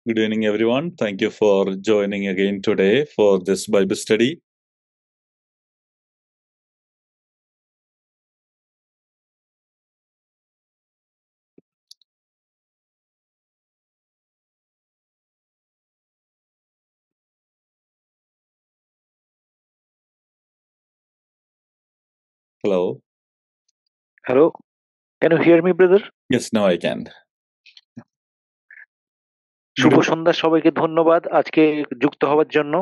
Good evening, everyone. Thank you for joining again today for this Bible study. Hello. Hello, can you hear me, brother? Yes, now I can. Shubho Good সন্ধ্যা সবাইকে ধন্যবাদ আজকে যুক্ত হওয়ার জন্য।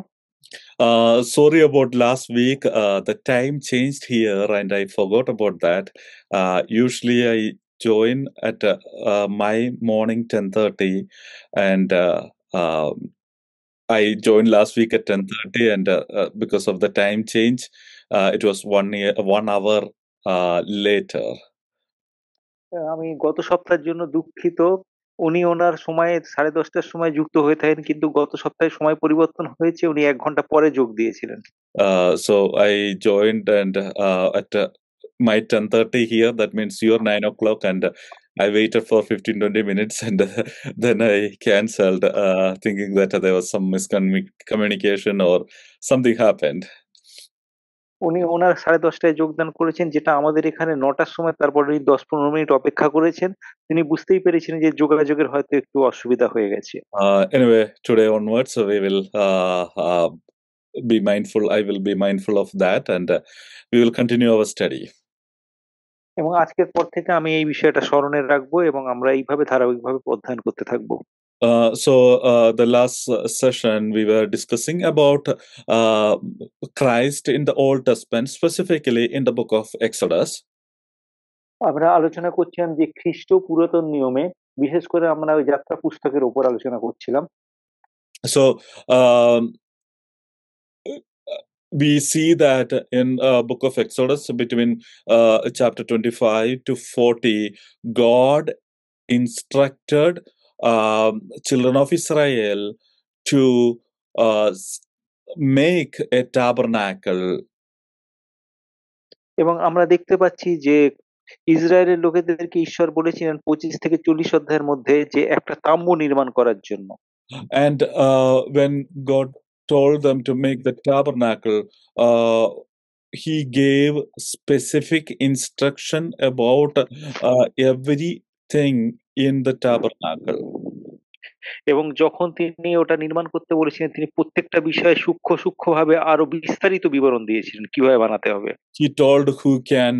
Sorry about last week. The time changed here, and I forgot about that. Usually, I join at my morning 10:30, and I joined last week at 10:30, and because of the time change, it was 1 hour later. আমি গত সপ্তাহের জন্য দুঃখিত। উনি ওনার সময়ে 10:30টার সময় যুক্ত হয়ে থাকেন, কিন্তু গত সপ্তাহে সময় পরিবর্তন হয়েছে, উনি 1 ঘন্টা পরে যোগ দিয়েছিলেন। So I joined and at my 10:30 here, that means your 9 o'clock, and I waited for 15-20 minutes, and then I cancelled, thinking that there was some miscommunication or something happened. উনি ওনার 10:30টায় যোগদান করেছেন, যেটা আমাদের এখানে 9টার সময়। তারপরে উনি 10-15 মিনিট অপেক্ষা করেছেন। তিনি বুঝতেই পেরেছিলেন যে যোগাযোগের হয়তো একটু অসুবিধা হয়ে গেছে। Anyway, today onwards, we will be mindful. I will be mindful of that, and we will continue our study. এবং আজকের পর থেকে আমি এই বিষয়টা স্মরণে রাখবো এবং আমরা এইভাবে ধারাবাহিকভাবে অধ্যয়ন করতে থাকবো। The last session we were discussing about Christ in the Old Testament, specifically in the book of Exodus. আমরা আলোচনা করছিলাম যে খ্রিস্ট পুরাতন নিয়মে, বিশেষ করে আমরা ওই যাত্রা পুস্তকের উপর আলোচনা করছিলাম। So um, we see that in book of Exodus, between chapter 25 to 40, God instructed children of Israel to make a tabernacle. এবং আমরা দেখতে পাচ্ছি যে ইসরায়েলের লোকেদেরকে ঈশ্বর বলেছিলেন 25 থেকে 40 অধ্যায়ের মধ্যে যে একটা তাম্বু নির্মাণ করার জন্য। And when God told them to make the tabernacle, he gave specific instruction about everything in the tabernacle. এবং যখন তিনি ওটা নির্মাণ করতে বলেছিলেন, তিনি প্রত্যেকটা বিষয়ে সূক্ষ্ম সূক্ষ্মভাবে আরো বিস্তারিত বিবরণ দিয়েছিলেন কিভাবে বানাতে হবে। He told who can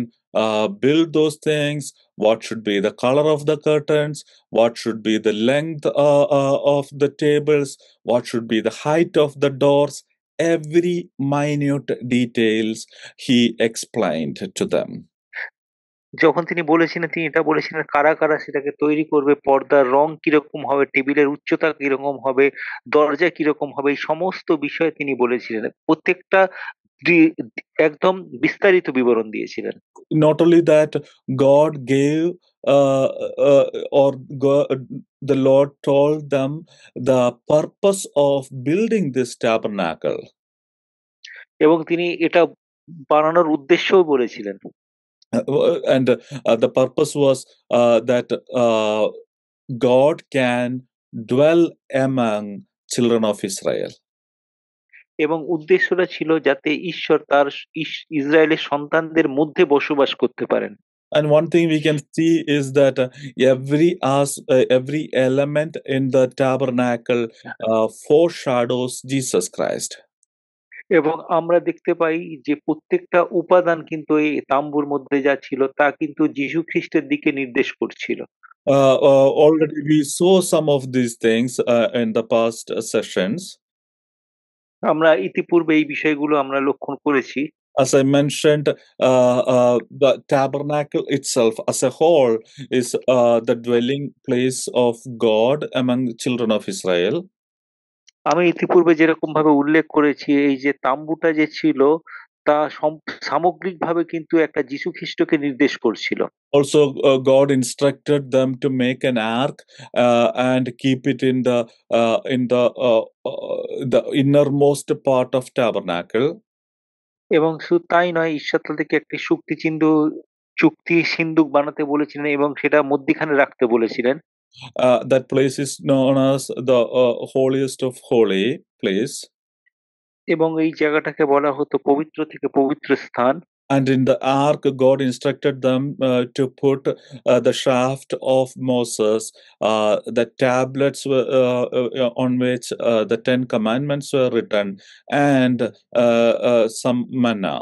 build those things, what should be the color of the curtains, what should be the length of the tables, what should be the height of the doors. Every minute details he explained to them. যখন তিনি বলেছিলেন, তিনি এটা বলেছিলেন কারা কারা সেটাকে তৈরি করবে, পর্দার রং কিরকম হবে, টেবিলের উচ্চতা কিরকম হবে, দরজা কিরকম হবে, এই সমস্ত বিষয়ে তিনি বলেছিলেন। প্রত্যেকটা একদম বিস্তারিত বিবরণ দিয়েছিলেন। Not only that, God gave or God, the Lord told them the purpose of building this tabernacle. এবং তিনি এটা বানানোর উদ্দেশ্যও বলেছিলেন। And the purpose was that God can dwell among children of Israel. এবং উদ্দেশ্যটা ছিল যাতে ঈশ্বর তার ইসরায়েলের সন্তানদের মধ্যে বসবাস করতে পারেন। And one thing we can see is that every element in the tabernacle foreshadows Jesus Christ. এবং আমরা দেখতে পাই যে প্রত্যেকটা উপাদান কিন্তু এই তাম্বুর মধ্যে যা ছিল তা কিন্তু যীশু খ্রিস্টের দিকে নির্দেশ করছিল। Already we saw some of these things in the past sessions. আমরা ইতিপূর্বে এই বিষয়গুলো আমরা লক্ষণ করেছি। As I mentioned, the tabernacle itself as a whole is the dwelling place of God among the children of Israel. আমি ইতিপূর্বে যেরকম ভাবে উল্লেখ করেছি, এই যে তাম্বুটা যে ছিল তা সামগ্রিকভাবে কিন্তু একটা যীশু খ্রিস্টকে নির্দেশ করছিল। Also, God instructed them to make an ark and keep it in the innermost part of tabernacle. এবং শুধু তাই নয়, ঈশ্বর তাদেরকে একটি চুক্তি সিন্ধুক বানাতে বলেছিলেন এবং সেটা মধ্যিখানে রাখতে বলেছিলেন। That place is known as the holiest of holy place. এবং এই জায়গাটাকে বলা হতো পবিত্র থেকে পবিত্র স্থান। And in the ark, God instructed them to put the shaft of Moses, the tablets on which the Ten Commandments were written, and some manna.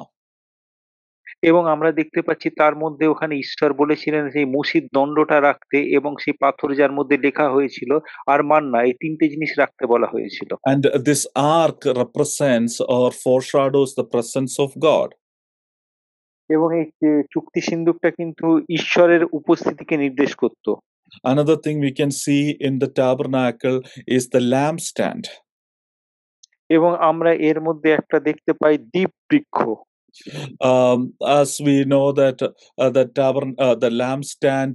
এবং আমরা দেখতে পাচ্ছি তার মধ্যে ওখানে ঈশ্বর বলেছিলেন সেই মসির দণ্ডটা রাখতে, এবং সেই পাথর যার মধ্যে লেখা হয়েছিল আর মান্না, এই তিনটে জিনিস রাখতে বলা হয়েছিল। And this ark represents or foreshadows the presence of God. এবং এই যে চুক্তি সিন্ধুকটা কিন্তু ঈশ্বরের উপস্থিতিকে নির্দেশ করত। Another thing we can see in the tabernacle is the lampstand. এবং আমরা এর মধ্যে একটা দেখতে পাই দীপ বৃক্ষ। As we know that the lampstand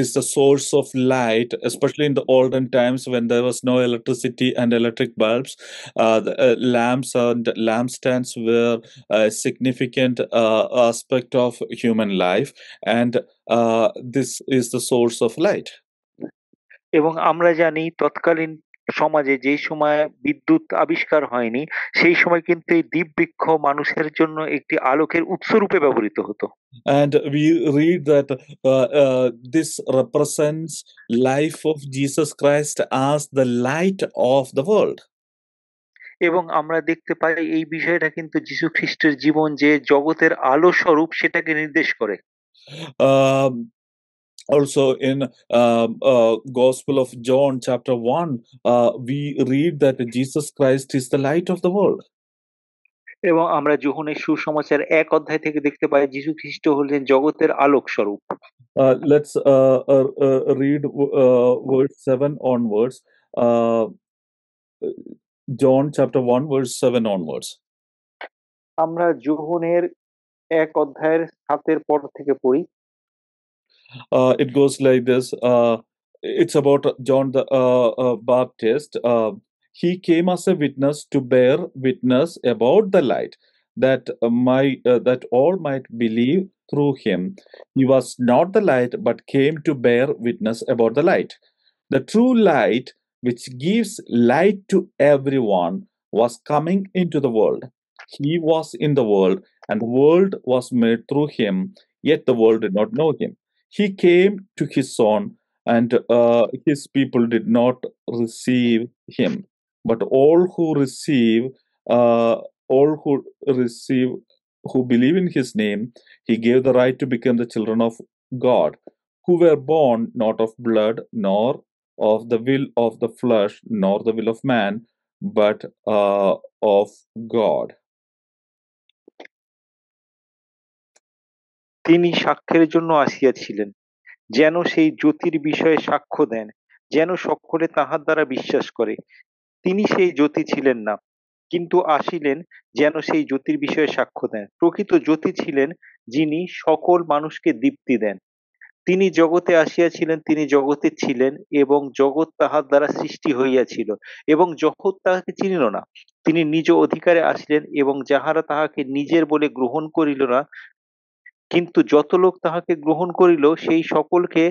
is the source of light, especially in the olden times when there was no electricity and electric bulbs. The lamps and lampstands were a significant aspect of human life, and this is the source of light. এবং আমরা জানি তৎকালীন সমাজে যেই সময় বিদ্যুৎ আবিষ্কার হয়নি, সেই সময় কিন্তু এই দীপ বৃক্ষ মানুষের জন্য একটি আলোকের উৎস রূপে ব্যবহৃত হতো। And we read that this represents life of Jesus Christ as the light of the world. এবং আমরা দেখতে পাই এই বিষয়টা কিন্তু যীশু খ্রিস্টের জীবন যে জগতের আলো স্বরূপ সেটাকে নির্দেশ করে। Um, Also in Gospel of John chapter 1, we read that Jesus Christ is the light of the world. এবং আমরা যোহনের সুসমাচার ১ অধ্যায় থেকে দেখতে পাই যীশু খ্রিস্ট হলেন জগতের আলোক স্বরূপ। Let's read verse 7 onwards. John chapter 1 verse 7 onwards. আমরা যোহনের ১ অধ্যায়ের ৭ এর পর থেকে পড়ি। It goes like this. It's about John the Baptist. He came as a witness to bear witness about the light, that that all might believe through him. He was not the light, but came to bear witness about the light. The true light, which gives light to everyone, was coming into the world. He was in the world, and the world was made through him, yet the world did not know him. He came to his own, and his people did not receive him. But uh, all who believe in his name, he gave the right to become the children of God, who were born not of blood, nor of the will of the flesh, nor the will of man, but of God. তিনি সাক্ষ্যের জন্য আসিয়াছিলেন, যেন সেই জ্যোতির বিষয়ে সাক্ষ্য দেন, যেন সকলে তাহার দ্বারা বিশ্বাস করে। তিনি সেই জ্যোতি ছিলেন না, কিন্তু আসিলেন যেন সেই জ্যোতির বিষয়ে সাক্ষ্য দেন। প্রকৃত জ্যোতি ছিলেন যিনি সকল মানুষকে দীপ্তি দেন। তিনি জগতে আসিয়াছিলেন, তিনি জগতে ছিলেন, এবং জগৎ তাহার দ্বারা সৃষ্টি হইয়াছিল, এবং জগৎ তাহাকে চিনিল না। তিনি নিজ অধিকারে আসিলেন, এবং যাহারা তাহাকে নিজের বলে গ্রহণ করিল না, কিন্তু যত লোক তাহাকে গ্রহণ করিল, সেই সকলকে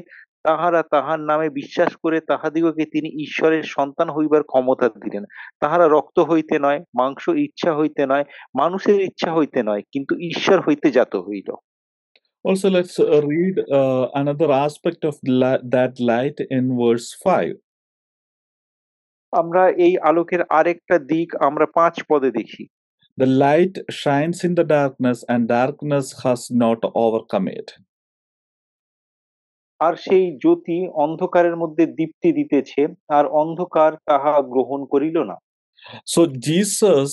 তাহারা তাহার নামে বিশ্বাস করে তাহাদিগকে তিনি ঈশ্বরের সন্তান হইবার ক্ষমতা দিলেন। তাহারা রক্ত হইতে নয়, মাংস ইচ্ছা হইতে নয়, মানুষের ইচ্ছা হইতে নয়, কিন্তু ঈশ্বর হইতে জাত হইল। Also, let's read another aspect of that light in verse 5. আমরা এই আলোকের আরেকটা দিক আমরা ৫ পদে দেখি। The light shines in the darkness, and darkness has not overcome it. আর সেই জ্যোতি অন্ধকারের মধ্যে দীপ্তি দিতেছে, আর অন্ধকার তাহা গ্রহণ করিল না। So Jesus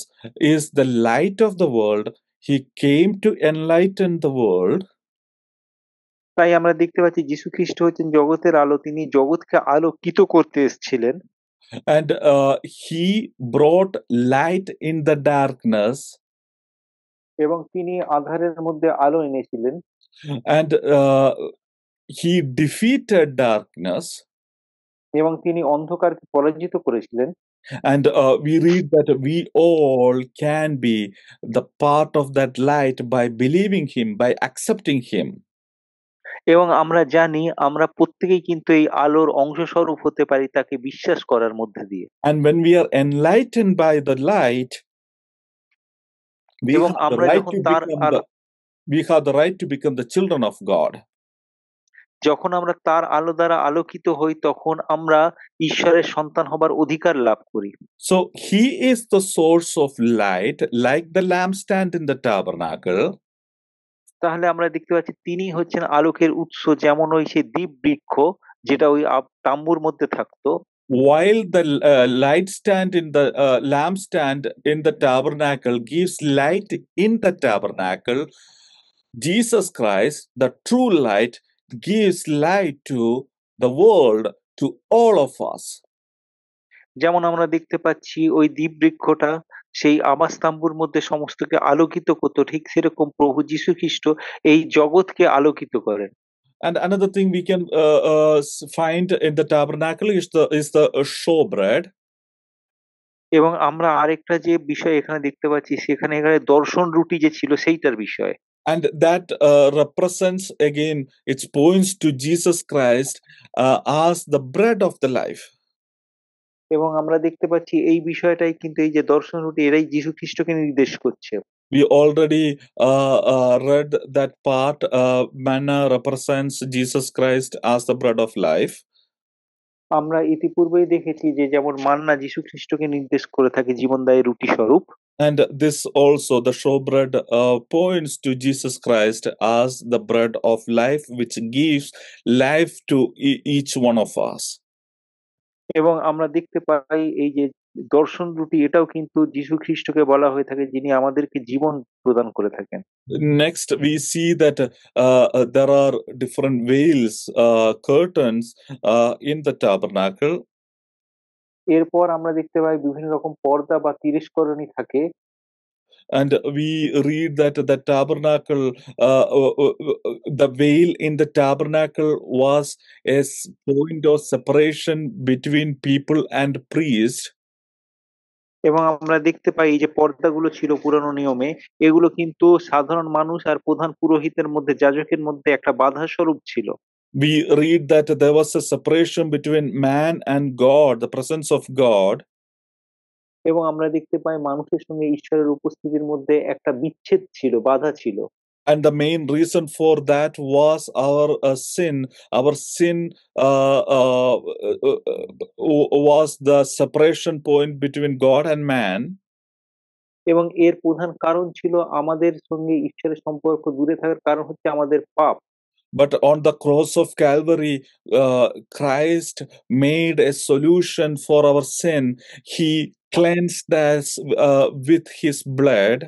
is the light of the world. He came to enlighten the world. তাই আমরা দেখতে পাচ্ছি যীশু খ্রিস্ট হচ্ছেন জগতের আলো, তিনি জগৎকে আলোকিত করতে এসেছিলেন। And he brought light in the darkness. এবং তিনি আঁধারের মধ্যে আলো এনেছিলেন। And he defeated darkness. এবং তিনি অন্ধকারকে পরাজিত করেছিলেন। And we read that we all can be the part of that light by believing him, by accepting him. এবং আমরা জানি আমরা প্রত্যেকেই কিন্তু এই আলোর অংশস্বরূপ হতে পারি তাকে বিশ্বাস করার মধ্যে দিয়ে। And when we are enlightened by the light, we এবং have the আমরা right যখন to তার become আলো we have the right to become the children of God. যখন আমরা তার আলো দ্বারা আলোকিত হই তখন আমরা ঈশ্বরের সন্তান হবার অধিকার লাভ করি। So he is the source of light, like the lampstand in the tabernacle. তাহলে আমরা দেখতে পাচ্ছি তিনি হচ্ছেন আলোকের উৎস, যেমন ওই সেই দ্বীপ বৃক্ষ যেটা ওই তাম্বুর মধ্যে থাকতো। While the light stand in the lampstand in the tabernacle gives light in the tabernacle, Jesus Christ, the true light, gives light to the world, to all of us. যেমন আমরা দেখতে পাচ্ছি ওই দ্বীপ বৃক্ষটা সেই আবাস তাম্বুর মধ্যে সমস্তকে আলোকিত করতো, ঠিক সেরকম প্রভু যীশু খ্রিস্ট এই জগৎকে আলোকিত করেন। And another thing we can find in the tabernacle is the showbread. এবং আমরা আরেকটা যে বিষয় এখানে দেখতে পাচ্ছি সেখানে এখানে দর্শন রুটি যে ছিল সেইটার বিষয়। And that represents again, it points to Jesus Christ as the bread of the life. এবং আমরা দেখতে পাচ্ছি এই বিষয়টাই কিন্তু এই যে দর্শন রুটি এরাই যীশু খ্রিস্টকে নির্দেশ করছে। We already read that part. Manna represents Jesus Christ as the bread of life. আমরা ইতিপূর্বেই দেখেছি যে যেমন মান্না যীশু খ্রিস্টকে নির্দেশ করে থাকে জীবনদায়ী রুটি স্বরূপ। And this also, the showbread, points to Jesus Christ as the bread of life, which gives life to each one of us. এবং আমরা দেখতে পাই এই যে দর্শন রুটি এটাও কিন্তু যীশু খ্রিস্টকে বলা হয়ে থাকে যিনি আমাদেরকে জীবন প্রদান করে থাকেন। Next, we see that there are different veils, curtains in the tabernacle. এরপর আমরা দেখতে পাই বিভিন্ন রকম পর্দা বা তিরস্করণী থাকে। And we read that the tabernacle, the veil in the tabernacle was a point of separation between people and priest. এবং আমরা দেখতে পাই এই যে পর্দাগুলো ছিল পুরানো নিয়মে, এগুলো কিন্তু সাধারণ মানুষ আর প্রধান পুরোহিতের মধ্যে, যাজকের মধ্যে একটা বাধা স্বরূপ ছিল। We read that there was a separation between man and God, the presence of God. এবং আমরা দেখতে পাই মানুষের সঙ্গে ঈশ্বরের উপস্থিতির মধ্যে একটা বিচ্ছেদ ছিল, বাধা ছিল। And the main reason for that was our sin. Our sin was the separation point between God and man. এবং এর প্রধান কারণ ছিল আমাদের সঙ্গে ঈশ্বরের সম্পর্ক দূরে থাকার কারণ হচ্ছে আমাদের পাপ। But on the cross of Calvary, Christ made a solution for our sin. He cleansed us with his blood.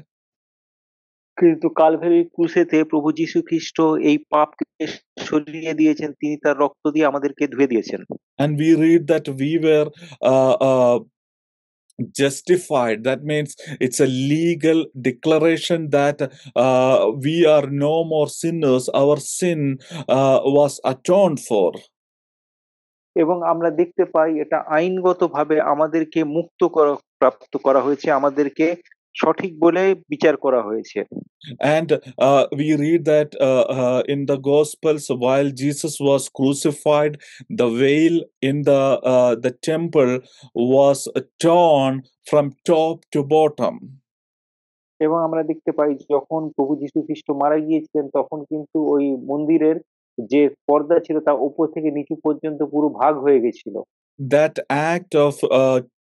কিন্তু কালভারির ক্রুশেতে প্রভু যীশু খ্রিস্ট এই পাপকে সরিয়ে দিয়েছেন, তিনি তার রক্ত দিয়ে আমাদেরকে ধুয়ে দিয়েছেন। And we read that we were justified. That means it's a legal declaration that we are no more sinners. Our sin was atoned for. এবং আমরা দেখতে পাই এটা আইনগতভাবে আমাদেরকে মুক্ত প্রাপ্ত করা হয়েছে, আমাদেরকে সঠিক বলে বিচার করা হয়েছে। And we read that in the Gospels, while Jesus was crucified, the veil in the temple was torn from top to bottom. এবং আমরা দেখতে পাই যখন প্রভু যীশু খ্রিস্ট মারা গিয়েছিলেন তখন কিন্তু ওই মন্দিরের যে পর্দা ছিল তা উপর থেকে নিচু পর্যন্ত পুরো ভাগ হয়ে গেছিল। That act of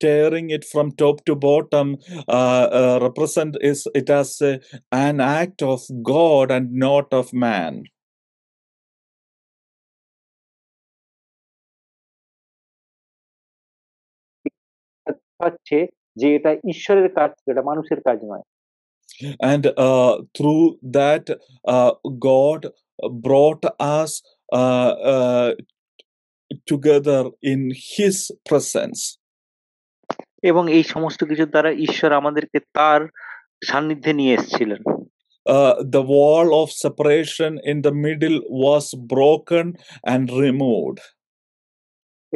tearing it from top to bottom represent it as an act of God and not of man. পাচ্ছে যে এটা ঈশ্বরের কাজ, এটা মানুষের কাজ নয়। And through that, God brought us together in His presence. এবং এই সমস্ত কিছুর দ্বারা ঈশ্বর আমাদেরকে তার সান্নিধ্যে নিয়ে এসেছিলেন। The wall of separation in the middle was broken and removed.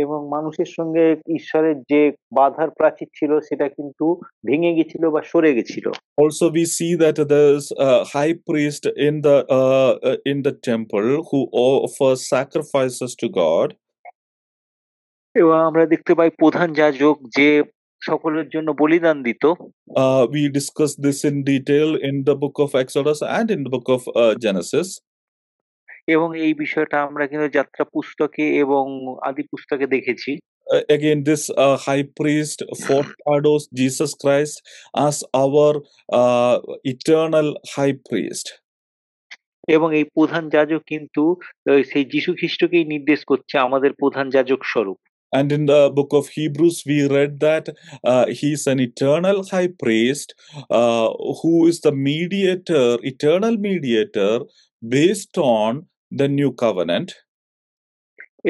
এবং মানুষের সঙ্গে ঈশ্বরের যে বাধার প্রাচীর ছিল সেটা কিন্তু ভেঙে গেছিল বা সরে গেছিল। Also, we see that there's a high priest in the temple who offers sacrifices to God. এবং আমরা দেখতে পাই প্রধান যাজক যে সকলের জন্য বলিদান দিত। We discussed this in detail in the book of Exodus and in the book of Genesis. এবং এই বিষয়টা আমরা কিন্তু যাত্রা পুস্তকে এবং আদি পুস্তকে দেখেছি। Again, this high priest foreshadows Jesus Christ as our eternal high priest. এবং এই প্রধান যাজক কিন্তু সেই যীশু খ্রিস্টকেই নির্দেশ করছে আমাদের প্রধান যাজক স্বরূপ। And in the book of Hebrews, we read that he's an eternal high priest who is the mediator, eternal mediator, based on the new covenant.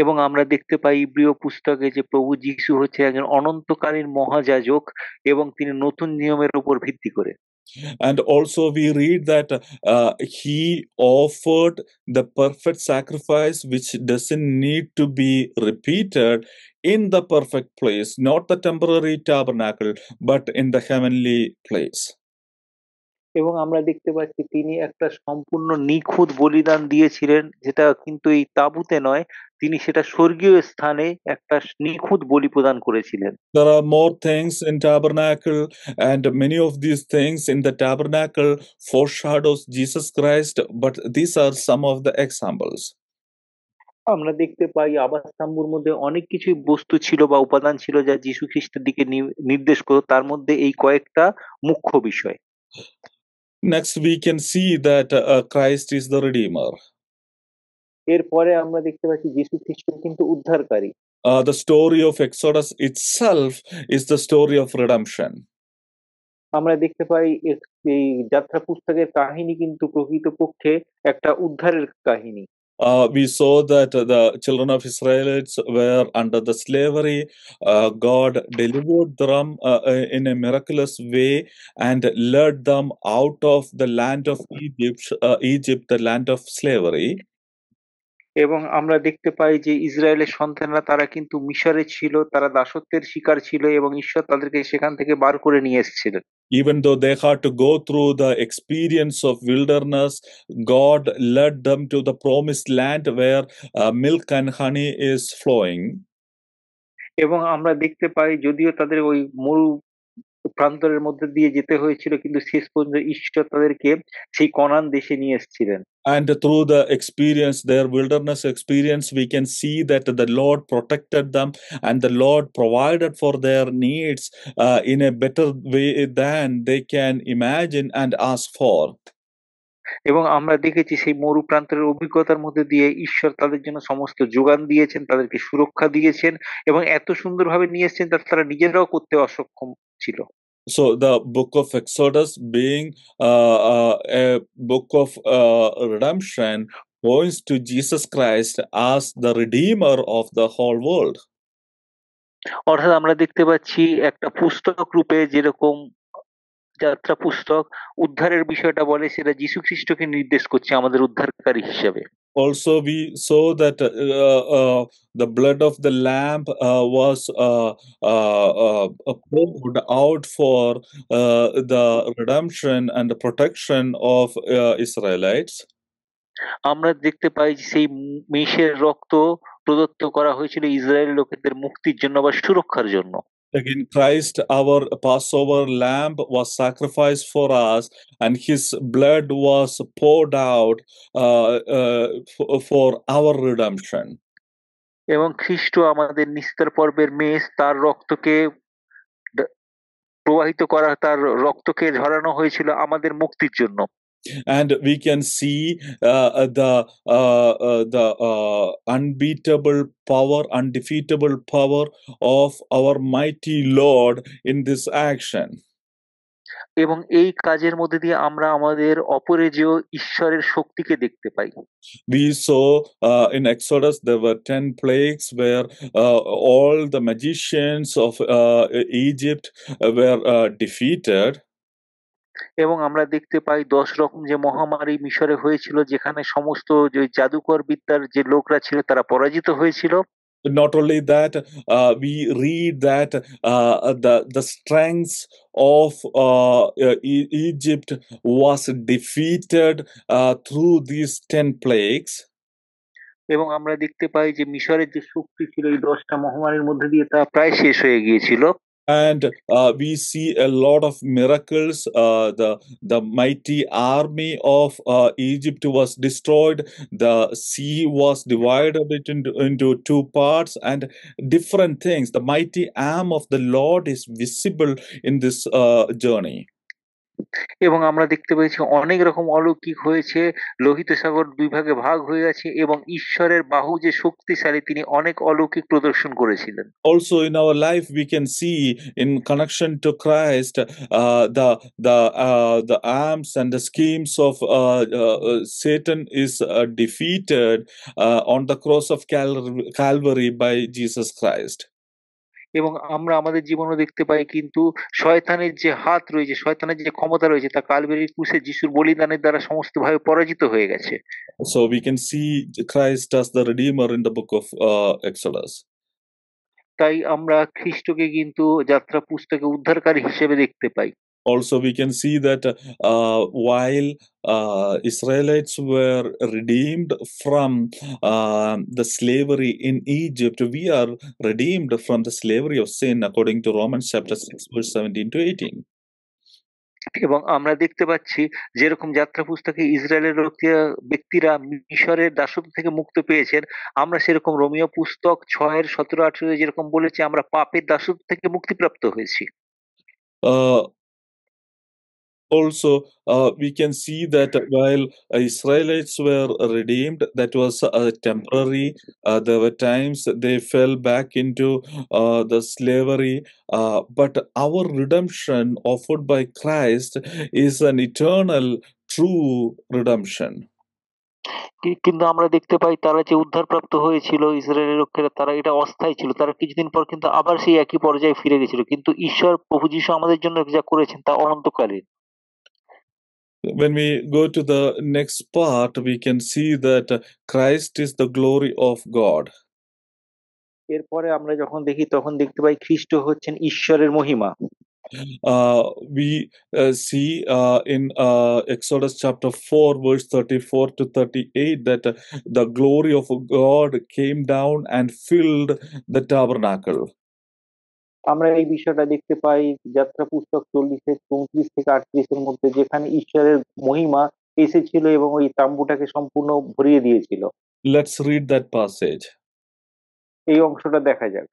এবং আমরা দেখতে পাই ইব্রিয় পুস্তকে যে প্রভু যীশু হচ্ছে একজন অনন্তকালীন মহাযাজক এবং তিনি নতুন নিয়মের উপর ভিত্তি করে। And also, we read that he offered the perfect sacrifice, which doesn't need to be repeated in the perfect place, not the temporary tabernacle, but in the heavenly place. এবং আমরা দেখতে পাচ্ছি তিনি একটা সম্পূর্ণ নিখুঁত বলিদান দিয়েছিলেন, যেটা কিন্তু এই তাঁবুতে নয়, তিনি সেটা স্বর্গীয় স্থানে একটা নিখুঁত বলি প্রদান করেছিলেন। There are more things in tabernacle, and many of these things in the tabernacle foreshadows Jesus Christ, but these are some of the examples. আমরা দেখতে পাই আবাসস্তম্ভের মধ্যে অনেক কিছুই বস্তু ছিল বা উপাদান ছিল যা যীশু খ্রিস্টের দিকে নির্দেশ করত, তার মধ্যে এই কয়েকটা মুখ্য বিষয়। Next, we can see that Christ is the Redeemer. এরপরে আমরা দেখতে পাচ্ছি যীশু খ্রিস্ট কিন্তু উদ্ধারকারী। The story of Exodus itself is the story of redemption. আমরা দেখতে পাই এই যাত্রা পুস্তকের কাহিনী কিন্তু প্রকৃতপক্ষে একটা উদ্ধারের কাহিনী। We saw that the children of Israelites were under the slavery. God delivered them in a miraculous way and led them out of the land of Egypt, the land of slavery. এবং আমরা দেখতে পাই যে ইসরায়েলের সন্তানরা তারা কিন্তু মিশরে ছিল, তারা দাসত্বের শিকার ছিল এবং ঈশ্বর তাদেরকে সেখান থেকে বার করে নিয়ে এসেছিলেন। Even though they had to go through the experience of wilderness, God led them to the promised land where milk and honey is flowing. এবং আমরা দেখতে পাই যদিও তাদের ওই মরু প্রান্তরের মধ্যে দিয়ে যেতে হয়েছিল, কিন্তু শেষ পর্যন্ত ঈশ্বর তাদেরকে সেই কনান দেশে নিয়ে এসেছিলেন। And through the experience, their wilderness experience, we can see that the Lord protected them and the Lord provided for their needs in a better way than they can imagine and ask for. এবং আমরা দেখেছি সেই মরু প্রান্তরের অভিজ্ঞতার মধ্যে দিয়ে ঈশ্বর তাদের জন্য সমস্ত যোগান দিয়েছেন, তাদেরকে সুরক্ষা দিয়েছেন এবং এত সুন্দরভাবে নিয়ে এসেছেন তারা নিজেরাও করতে অসক্ষম ছিল। So the book of Exodus, being a book of redemption, points to Jesus Christ as the Redeemer of the whole world. অর্থাৎ আমরা দেখতে পাচ্ছি একটা পুস্তক রূপে যেরকম যাত্রা পুস্তক উদ্ধারের বিষয়টা বলে, সেটা যীশু খ্রিস্টকে নির্দেশ করছে আমাদের উদ্ধারকারী হিসেবে। Also, we saw that the blood of the lamb was poured out for the redemption and the protection of Israelites. আমরা দেখতে পাই যে সেই মেষের রক্ত প্রদত্ত করা হয়েছিল ইসরায়েল লোকেদের মুক্তির জন্য বা সুরক্ষার জন্য। Again, Christ, our Passover lamb, was sacrificed for us, and his blood was poured out for our redemption. এবং খ্রিস্ট আমাদের নিস্তার পর্বের মেষ, তার রক্তকে প্রবাহিত করা, তার রক্তকে ঝরানো হয়েছিল আমাদের মুক্তির জন্য। And we can see the unbeatable power, undefeatable power of our mighty Lord in this action. এবং এই কাজের মধ্যে দিয়ে আমরা আমাদের অপরিজেয় ঈশ্বরের শক্তিকে দেখতে পাই। We saw in Exodus there were 10 plagues where all the magicians of Egypt were defeated. এবং আমরা দেখতে পাই 10 রকম যে মহামারী মিশরে হয়েছিল, যেখানে সমস্ত যে জাদুকর বিদ্যার যে লোকরা ছিল তারা পরাজিত হয়েছিল। Not only that, we read that the strength of Egypt was defeated through these 10 plagues. এবং আমরা দেখতে পাই যে মিশরের যে শক্তি ছিল এই 10টা মহামারীর মধ্যে দিয়ে তা প্রায় শেষ হয়ে গিয়েছিল। And we see a lot of miracles. The mighty army of Egypt was destroyed. The sea was divided into two parts, and different things. The mighty arm of the Lord is visible in this journey. এবং আমরা দেখতে পেয়েছি অনেক রকম অলৌকিক হয়েছে, লোহিত সাগর 2 ভাগে ভাগ হয়ে গেছে এবং ঈশ্বরের বাহু যে শক্তিশালী তিনি অনেক অলৌকিক প্রদর্শন করেছিলেন। Also, in our life, we can see in connection to Christ the arms and the schemes of Satan is defeated on the cross of Calvary by Jesus Christ. এবং আমরা আমাদের জীবনেও দেখতে পাই কিন্তু শয়তানের যে হাত রয়েছে, শয়তানের যে ক্ষমতা রয়েছে তা কালভারির ক্রুশে যিশুর বলিদানের দ্বারা সমস্তভাবে পরাজিত হয়ে গেছে। So we can see Christ as the Redeemer in the book of Exodus. তাই আমরা খ্রিস্টকে কিন্তু যাত্রা পুস্তকে উদ্ধারকারী হিসেবে দেখতে পাই। Also, we can see that while Israelites were redeemed from the slavery in Egypt, we are redeemed from the slavery of sin, according to Romans chapter 6, verse 17 to 18. এবং আমরা দেখতে পাচ্ছি যেরকম যাত্রা পুস্তকে ইসরায়েলের ব্যক্তিরা মিশরের দাসত্ব থেকে মুক্ত পেয়েছেন, আমরা সেরকম রোমীয় পুস্তক 6 এর 17-18 যেরকম বলেছে আমরা পাপের দাসত্ব থেকে মুক্তিপ্রাপ্ত হয়েছি। Uh, Also, we can see that while Israelites were redeemed, that was temporary. There were times they fell back into the slavery, but our redemption offered by Christ is an eternal, true redemption. কিন্তু আমরা দেখতে পাই তারা যে উদ্ধারপ্রাপ্ত হয়েছিল ইসরায়েলের লোকেরা, তারা এটা অস্থায়ী ছিল। তারা কিছুদিন পর কিন্তু আবার সেই একই পর্যায়ে ফিরে গেছিল। কিন্তু ঈশ্বর প্রভু যীশু আমাদের জন্য যা করেছেন তা অনন্তকালীন। When we go to the next part, we can see that Christ is the glory of God. এরপরে আমরা যখন দেখি তখন দেখতে পাই খ্রিস্ট হচ্ছেন ঈশ্বরের মহিমা। We see in Exodus chapter 4, verse 34 to 38, that the glory of God came down and filled the tabernacle. আমরা এই বিষয়টা দেখতে পাই যাত্রা পুস্তক 40-এর 34 থেকে 38 এর মধ্যে, যেখানে ঈশ্বরের মহিমা এসেছিল এবং ওই তাম্বুটাকে সম্পূর্ণ ভরিয়ে দিয়েছিল। Let's read that passage. এই অংশটা দেখা যাক।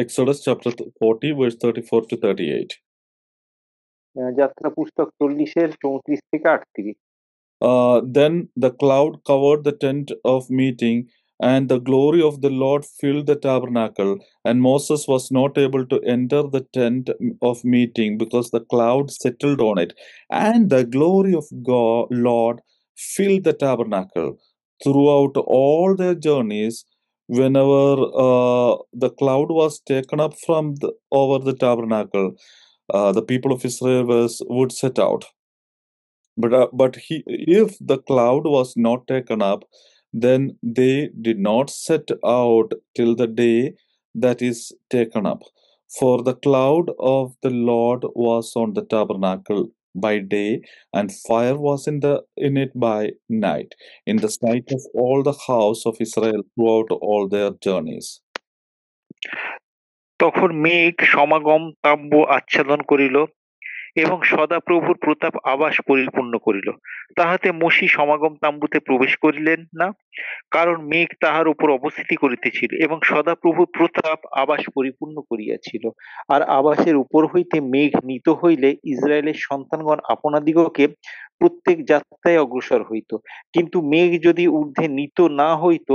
Exodus chapter 40, verse 34 to 38. যাত্রা পুস্তক 40-এর 34 থেকে 38। Then the cloud covered the tent of meeting, and the glory of the Lord filled the tabernacle. And Moses was not able to enter the tent of meeting because the cloud settled on it. And the glory of God, Lord, filled the tabernacle. Throughout all their journeys, whenever the cloud was taken up from over the tabernacle, the people of Israel would set out. If the cloud was not taken up, then they did not set out till the day that is taken up. For the cloud of the Lord was on the tabernacle by day, and fire was in it by night, in the sight of all the house of Israel throughout all their journeys. তখন মেঘ সমাগম তাম্বু আচ্ছাদন করিল এবং সদাপ্রভুর প্রতাপ আবাস পরিপূর্ণ করিল। তাহাতে মসি সমাগম তাম্বুতে প্রবেশ করিলেন না, কারণ মেঘ তাহার উপর অবস্থিতি করিতেছিল এবং সদাপ্রভুর প্রতাপ আবাস পরিপূর্ণ করিয়াছিল। আর আবাসের উপর হইতে মেঘ নীত হইলে ইসরায়েলের সন্তানগণ আপনাদিগকে প্রত্যেক যাত্রায় অগ্রসর হইত। কিন্তু মেঘ যদি ঊর্ধ্বে নীত না হইত,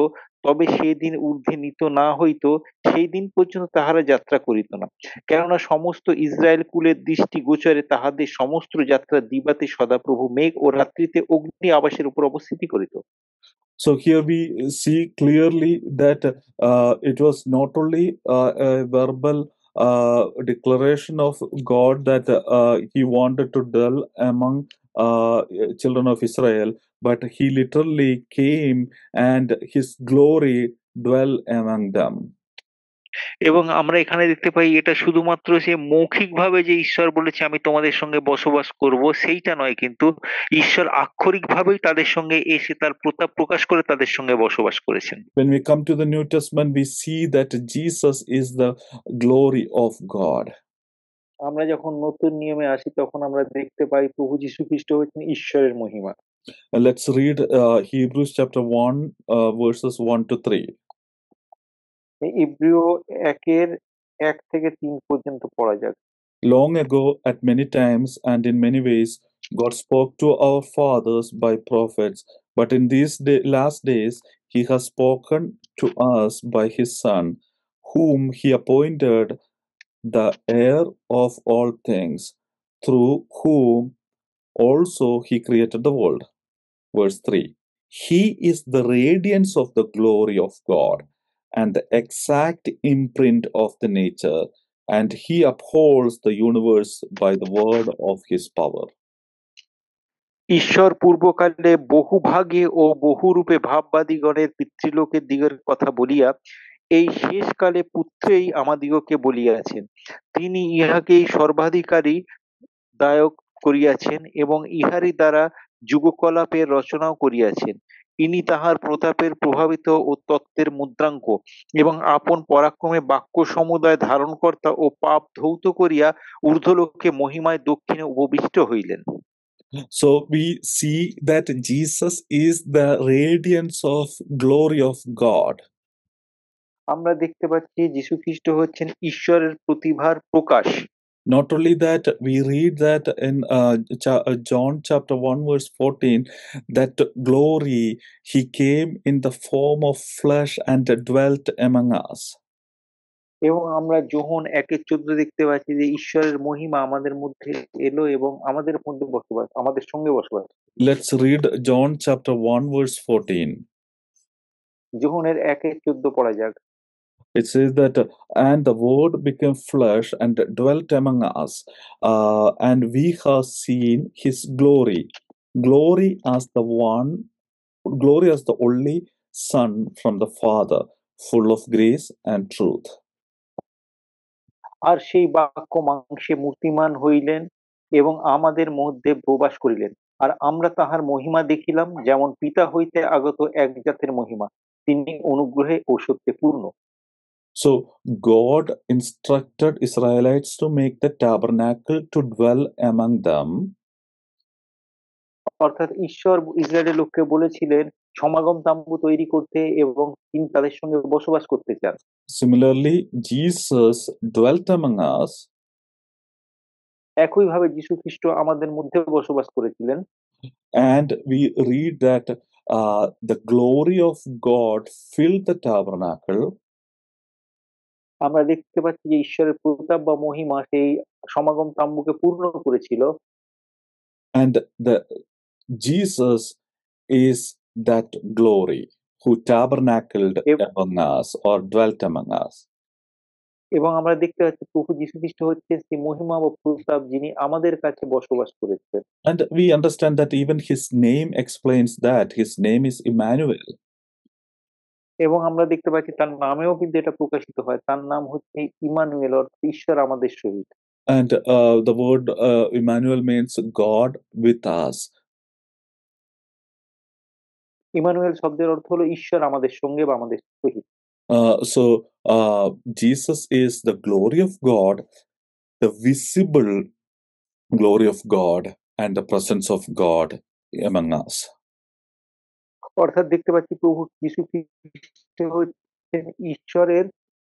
তবে সেদিন ঊর্ধ্বে নীত না হইত সেই দিন পর্যন্ত তাহারা যাত্রা করিত না। কেননা সমস্ত ইসরায়েল কুলের দৃষ্টি গোচরে তাহাদের সমস্ত যাত্রা দিবাতে সদাপ্রভু মেঘ ও রাত্রিতে অগ্নি আবাসের উপর অবস্থিতি করিত। So here we see clearly that it was not only a verbal declaration of God that he wanted to dwell among children of Israel, but he literally came and his glory dwell among them. এবং আমরা এখানে দেখতে পাই এটা শুধুমাত্র সে মৌখিকভাবে যে ঈশ্বর বলেছে আমি তোমাদের সঙ্গে বসবাস করব সেইটা নয়, কিন্তু ঈশ্বর আক্ষরিকভাবেই তাদের সঙ্গে এসে তার প্রতাপ প্রকাশ করে তাদের সঙ্গে বসবাস করেছেন। When we come to the New Testament, we see that Jesus is the glory of God. আমরা যখন নতুন নিয়মে আসি তখন আমরা দেখতে পাই প্রভু যীশু খ্রিস্ট হচ্ছেন ঈশ্বরের মহিমা। Let's read Hebrews chapter 1, verses 1 to 3. ইব্রিয় 1-3 পর্যন্ত পড়া যাক। Long ago, at many times and in many ways, God spoke to our fathers by prophets, but in these last days, He has spoken to us by His Son, whom He appointed the heir of all things, through whom also He created the world. Verse 3. He is the radiance of the glory of God and the exact imprint of the nature, and He upholds the universe by the word of His power. ঈশ্বর পূর্বকালে বহু ভাগে ও বহুরূপে ভাববাদীগণের পিতৃলোকের দিগের কথা বলিয়া এই শেষকালে পুত্রেই আমাদিগকে বলিয়াছেন। তিনি ইহাকেই সর্বাধিকারী দায়ক করিয়াছেন এবং ইহারই দ্বারা যুগকলাপের রচনাও করিয়াছেন। ইনি তাহার প্রতাপের প্রভাবিত ও তত্ত্বের মুদ্রাঙ্ক এবং আপন পরাক্রমে বাক্য সমুদায় ধারণকর্তা ও পাপ ধৌত করিয়া ঊর্ধ্বলোকে মহিমায় দক্ষিণে উপবিষ্ট হইলেন। So we see that Jesus is the radiance of glory of God. আমরা দেখতে পাচ্ছি যীশু খ্রিস্ট হচ্ছেন ঈশ্বরের প্রতিভার প্রকাশ। Not only that, we read that in John chapter 1, verse 14, that glory, He came in the form of flesh and dwelt among us. এবং আমরা যোহন 1:14 দেখতে পাচ্ছি যে ঈশ্বরের মহিমা আমাদের মধ্যে এলো এবং আমাদের মধ্যে আমাদের সঙ্গে বসবাস। Let's read John chapter 1, verse 14. যোহনের 1:14 পড়া যাক। It says that, and the word became flesh and dwelt among us, and we have seen His glory, glory as the only Son from the Father, full of grace and truth. আর সেই বাক্য মাংসে মূর্তিমান হইলেন এবং আমাদের মধ্যে প্রবাস করিলেন। আর আমরা তাহার মহিমা দেখিলাম, যেমন পিতা হইতে আগত এক জাতের মহিমা, তিনি অনুগ্রহে ও সত্যে পূর্ণ। So God instructed Israelites to make the tabernacle to dwell among them. অর্থাৎ ঈশ্বর ইসরায়েলের লোককে বলেছিলেন সমাগম তাম্বু তৈরি করতে এবং তিনি তাদের সঙ্গে বসবাস করতে চান। Similarly, Jesus dwelt among us. একইভাবে যীশু খ্রিস্ট আমাদের মধ্যে বসবাস করেছিলেন। And we read that the glory of God filled the tabernacle. আমরা দেখতে পাচ্ছি যে ঈশ্বরের প্রতাপ বা মহিমা সেই সমাগম তাম্বুকে পূর্ণ করেছিল। And Jesus is that glory who tabernacled among us or dwelt among us. এবং আমরা দেখতে পাচ্ছি প্রভু যীশু খ্রিস্ট হচ্ছে সেই মহিমা ও প্রতাপ যিনি আমাদের কাছে বসবাস করেছেন। And we understand that even His name explains that. His name is Emmanuel. এবং আমরা দেখতে পাচ্ছি তার নামেও কিন্তু এটা প্রকাশিত হয়, তার নাম হচ্ছে ইমানুয়েল, অর্থাৎ ঈশ্বর আমাদের সহিত। And the word Emmanuel means God with us. Emmanuel শব্দের অর্থ হলো ঈশ্বর আমাদের সঙ্গে বা আমাদের সহিত। So Jesus is the glory of God, the visible glory of God, and the presence of God among us. অর্থাৎ দেখতে পাচ্ছি প্রভু যীশু খ্রিস্ট হচ্ছেন ঈশ্বরের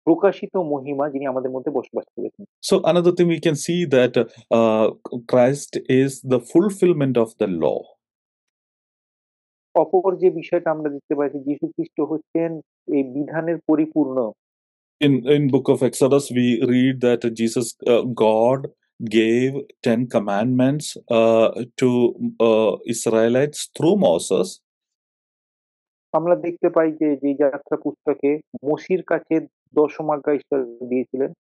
প্রকাশিত মহিমা, যিনি আমাদের মধ্যে বসবাস করেছেন। So another thing we can see that Christ is the fulfillment of the law. অপর যে বিষয়টা আমরা দেখতে পাচ্ছি যীশু খ্রিস্ট হচ্ছেন এই বিধানের পরিপূর্ণ। In book of Exodus, we read that God gave 10 commandments to Israelites through Moses. আমরা দেখতে পাই যে যাত্রা পুস্তকে মোশির কাছে 10 আজ্ঞা ঈশ্বর দিয়েছিলেন।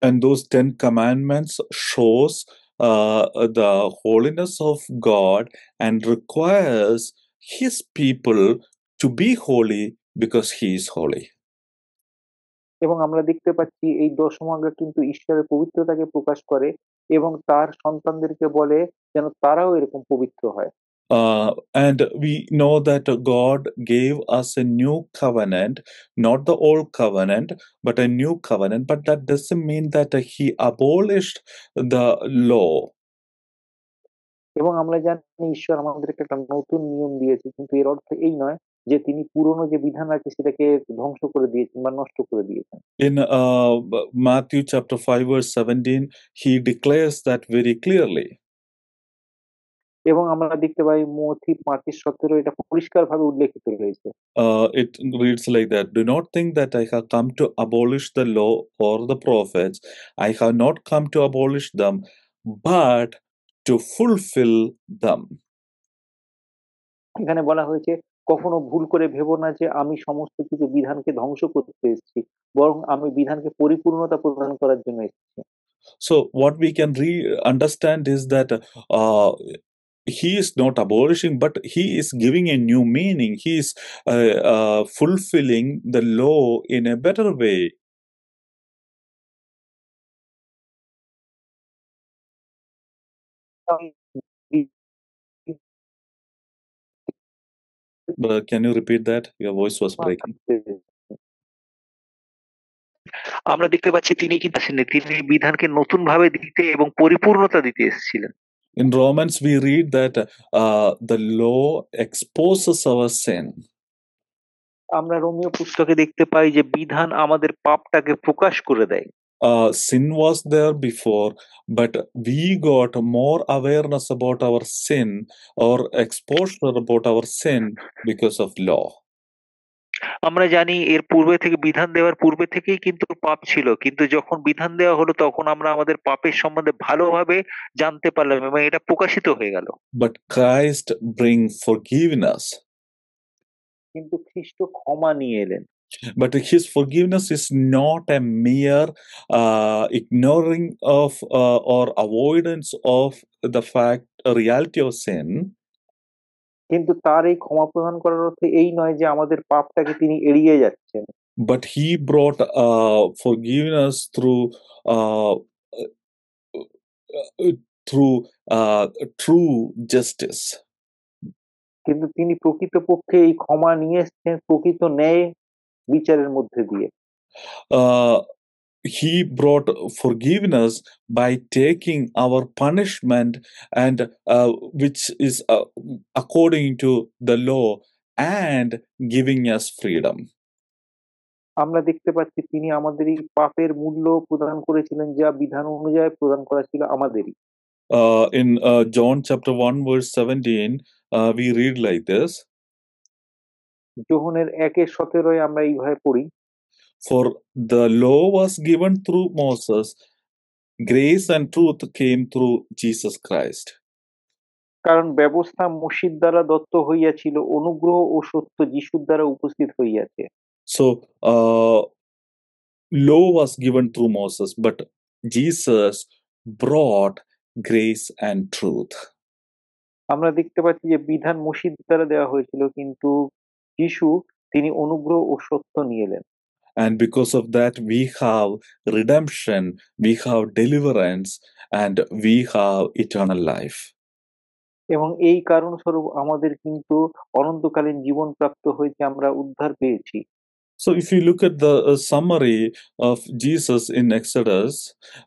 And those 10 commandments shows the holiness of God and requires His people to be holy because He is holy. এবং আমরা দেখতে পাচ্ছি এই দশম আজ্ঞা কিন্তু ঈশ্বরের পবিত্রতাকে প্রকাশ করে এবং তার সন্তানদেরকে বলে যেন তারাও এরকম পবিত্র হয়। And we know that God gave us a new covenant, not the old covenant, but a new covenant. But that doesn't mean that He abolished the law. এবং আমরা জানি ঈশ্বর আমাদেরকে একটা নতুন নিয়ম দিয়েছে, কিন্তু এর অর্থ এই নয় যে তিনি পুরনো যে বিধান আছে সেটাকে ধ্বংস করে দিয়েছেন বা নষ্ট করে দিয়েছেন। In Matthew chapter 5, verse 17, He declares that very clearly. এবং আমরা দেখতে পাই মথি 5:17 এটা পরিষ্কার ভাবে উল্লেখিত রয়েছে। It reads like that: Do not think that I have come to abolish the law or the prophets. I have not come to abolish them, but to fulfill them. এখানে বলা হয়েছে, কখনো ভুল করে ভেবো না যে আমি সমস্ত কিছু বিধানকে ধ্বংস করতে এসেছি, বরং আমি বিধানকে পরিপূর্ণতা প্রদান করার জন্য এসেছি। So, what we can understand is that He is not abolishing, but He is giving a new meaning. He is fulfilling the law in a better way. Can you repeat that? Your voice was breaking. আমরা দেখতে পাচ্ছি তিনি কিন্তু আসেননি, তিনি বিধানকে নতুন ভাবে দিতে এবং পরিপূর্ণতা দিতে এসেছিলেন। In Romans, we read that the law exposes our sin. আমরা রোমীয় পুস্তকে দেখতে পাই যে বিধান আমাদের পাপটাকে প্রকাশ করে দেয়। Sin was there before, but we got more awareness about our sin or exposure about our sin because of law. আমরা জানি এর পূর্বে থেকে বিধান দেওয়ার পূর্বে থেকেই কিন্তু পাপ ছিল, কিন্তু যখন বিধান দেওয়া হলো তখন আমরা আমাদের পাপের সম্বন্ধে ভালোভাবে জানতে পারলাম এবং এটা প্রকাশিত হয়ে গেল। But Christ bring forgiveness. কিন্তু খ্রিস্ট ক্ষমা নিয়ে এলেন। But His forgiveness is not a mere ignoring of or avoidance of the fact, reality of sin. কিন্তু তার এই ক্ষমা প্রদান করার অর্থ এই নয় যে আমাদের পাপটাকে তিনি এড়িয়ে যাচ্ছেন। But He brought forgiveness through through true justice. কিন্তু তিনি প্রকৃতপক্ষে এই ক্ষমা নিয়ে এসেছেন প্রকৃত ন্যায় বিচারের মধ্যে দিয়ে। He brought forgiveness by taking our punishment, and which is according to the law, and giving us freedom. আমরা দেখতে পাচ্ছি তিনি আমাদের এই পাপের মূল্য প্রদান করেছিলেন, যা বিধান অনুযায়ী প্রদান করা ছিল আমাদেরই। In John chapter 1 verse 17, we read like this: যোহনের 1:17 আমরা এইভাবে পড়ি, For the law was given through Moses, grace and truth came through Jesus Christ. কারণ ব্যবস্থা মসির দ্বারা দত্ত হইয়াছিল, অনুগ্রহ ও সত্য যিশুর দ্বারা উপস্থিত হইয়াছে। So, law was given through Moses, but Jesus brought grace and truth. আমরা দেখতে পাচ্ছি যে বিধান মসির দ্বারা দেওয়া হয়েছিল, কিন্তু যিশু তিনি অনুগ্রহ ও সত্য নিয়ে এলেন। And because of that, we have redemption, we have deliverance, and we have eternal life. এবং এই কারণস্বরূপ আমাদের কিন্তু অনন্তকালীন জীবন প্রাপ্ত হয়েছে, আমরা উদ্ধার পেয়েছি। So, if you look at the summary of Jesus in Exodus,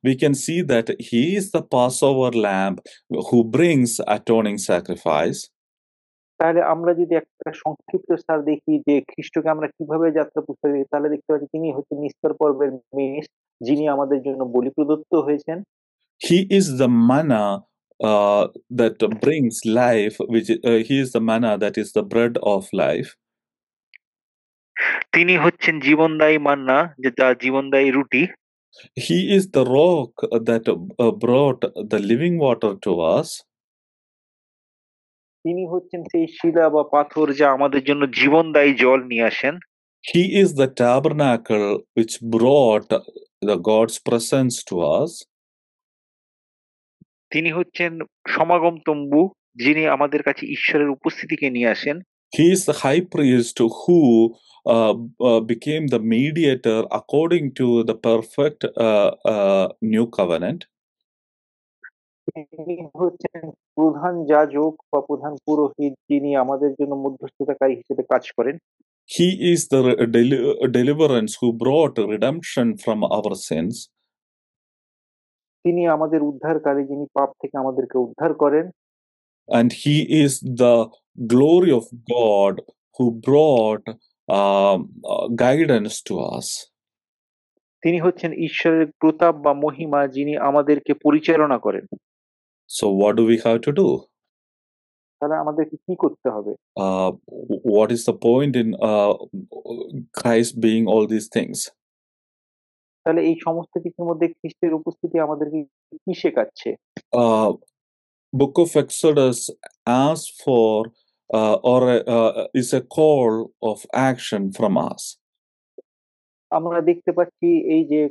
we can see that He is the Passover lamb who brings atoning sacrifice. তাহলে আমরা যদি একটা সংক্ষিপ্ত সার দেখি যে খ্রিস্টকে আমরা কিভাবে যাত্রা বুঝতে পারি, তাহলে দেখতে পাচ্ছি তিনি হচ্ছেন নিস্তর পর্বের মেষ, যিনি আমাদের জন্য বলি প্রদত্ত হয়েছেন। He is the manna that brings life, which He is the manna that is the bread of life. তিনি হচ্ছেন জীবনদায়ী মান্না, যেটা জীবনদায়ী রুটি। He is the rock that brought the living water to us. তিনি হচ্ছেন সেই শিলা বা পাথর যা আমাদের জন্য জীবনদায়ী জল নিয়ে আসেন। He is the tabernacle which brought the God's presence to us. তিনি হচ্ছেন সমাগম তম্বু, যিনি আমাদের কাছে ঈশ্বরের উপস্থিতিকে নিয়ে আসেন। He is the high priest who became the mediator according to the perfect new covenant. তিনি হচ্ছেন প্রধান যাজক বা প্রধান পুরোহিত, যিনি আমাদের জন্য মধ্যস্থতাকারী হিসেবে কাজ করেন। He is the deliverance who brought redemption from our sins. তিনি আমাদের উদ্ধারকারী, যিনি পাপ থেকে আমাদেরকে উদ্ধার করেন। And he is the glory of God who brought guidance to us. তিনি হচ্ছেন ঈশ্বরের প্রতাপ বা মহিমা, যিনি আমাদেরকে পরিচালনা করেন। So what do we have to do? তাহলে আমাদেরকে কি করতে হবে? What is the point in Christ being all these things? তাহলে এই সমস্ত কিছুর মধ্যে খ্রিস্টের উপস্থিতি আমাদেরকে কি শেখাচ্ছে? Book of Exodus asks for or is a call of action from us. আমরা দেখতে পাচ্ছি এই যে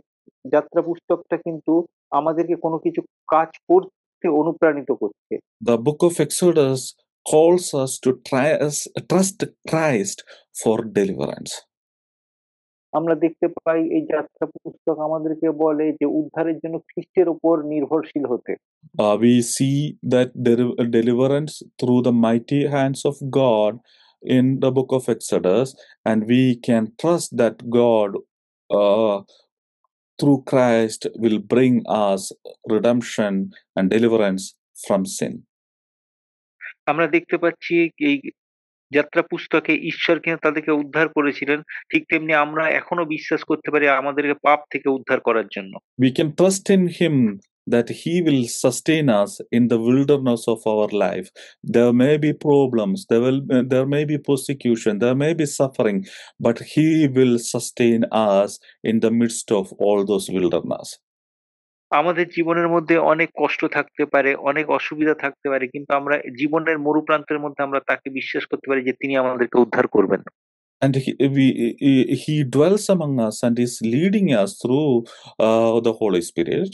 যাত্রা পুস্তকটা কিন্তু আমাদেরকে কোনো কিছু কাজ করতে অনুপ্রাণিত করছে। The book of Exodus calls us to trust Christ for deliverance. আমরা দেখতে পাই এই যাত্রা পুস্তক আমাদেরকে বলে যে উদ্ধারের জন্য খ্রিস্টের উপর নির্ভরশীল হতে। We see that deliverance through the mighty hands of God in the book of Exodus, and we can trust that God through Christ will bring us redemption and deliverance from sin. আমরা দেখতে পাচ্ছি এই যাত্রা পুস্তকে ঈশ্বর কিন্তু তাদেরকে উদ্ধার করেছিলেন, ঠিক তেমনি আমরা এখনো বিশ্বাস করতে পারি আমাদেরকে পাপ থেকে উদ্ধার করার জন্য। We can trust in Him that He will sustain us in the wilderness of our life. There may be problems, there may be persecution, there may be suffering, but He will sustain us in the midst of all those wilderness. আমাদের জীবনের মধ্যে অনেক কষ্ট থাকতে পারে, অনেক অসুবিধা থাকতে পারে, কিন্তু আমরা জীবনের মরুপ্রান্তের মধ্যে আমরা তাকে বিশ্বাস করতে পারি যে তিনি আমাদেরকে উদ্ধার করবেন। And he dwells among us and is leading us through the Holy Spirit.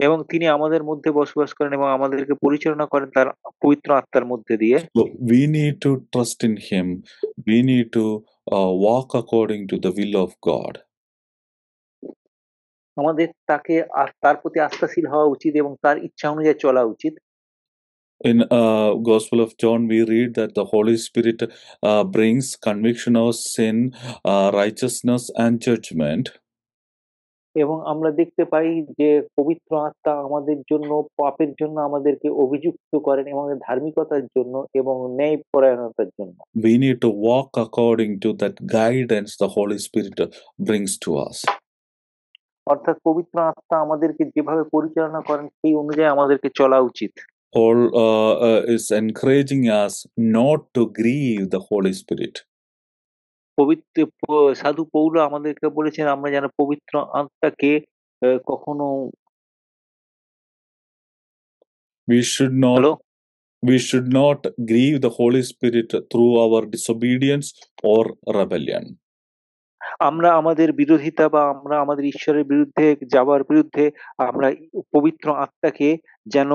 এবং তিনি আমাদের মধ্যে বসবাস করেন এবং আমাদেরকে পরিচালনা করেন তার পবিত্র আত্মার মধ্যে দিয়ে। So we need to trust in Him. We need to walk according to the will of God. আমাদের তাকে তার প্রতি আস্থাশীল হওয়া উচিত এবং তার ইচ্ছা অনুযায়ী চলা উচিত। In Gospel of John, we read that the Holy Spirit brings conviction of sin, righteousness, and judgment. এবং আমরা দেখতে পাই যে পবিত্র আত্মা আমাদের জন্য পাপের জন্য আমাদেরকে অভিযুক্ত করেন এবং ধার্মিকতার জন্য এবং ন্যায়পরায়ণতার জন্য। We need to walk according to that guidance the Holy Spirit brings to us. অর্থাৎ পবিত্র আত্মা আমাদেরকে যেভাবে পরিচালনা করেন সেই অনুযায়ী আমাদেরকে চলা উচিত। Paul is encouraging us not to grieve the Holy Spirit. সাধু পৌল আমাদেরকে বলেছেন আমরা যেন পবিত্র আত্মাকে কখনো we should not grieve the Holy Spirit through our disobedience or rebellion. আমরা আমাদের বিরোধিতা বা আমরা আমাদের ঈশ্বরের বিরুদ্ধে যাবার বিরুদ্ধে আমরা পবিত্র আত্মাকে যেন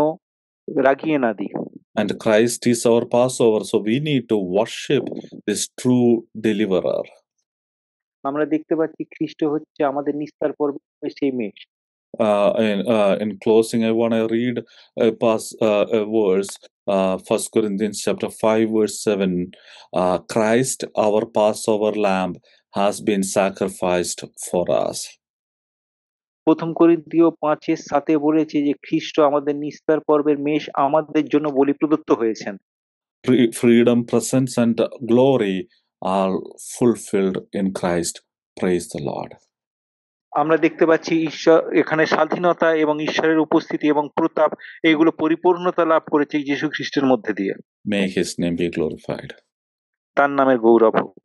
রাগিয়ে না দিই। And Christ is our Passover, so we need to worship this true deliverer. আমরা দেখতে পাচ্ছি খ্রিস্ট হচ্ছে আমাদের নিস্তার পর্বের সেই মেষ। In closing, I want to read a verse, 1 Corinthians chapter 5, verse 7. Christ, our Passover lamb, has been sacrificed for us. প্রথম করিন্থীয় 5:7 বলেছে যে খ্রিস্ট আমাদের নিস্তার পর্বের মেষ আমাদের জন্য বলি প্রদত্ত হয়েছেন। Freedom, presence, and glory are fulfilled in Christ. Praise the Lord. আমরা দেখতে পাচ্ছি ঈশ্বর এখানে স্বাধীনতা এবং ঈশ্বরের উপস্থিতি এবং প্রতাপ এগুলো পরিপূর্ণতা লাভ করেছে যীশু খ্রিস্টের মধ্যে দিয়ে। May His name be glorified. তার নামের গৌরব হোক।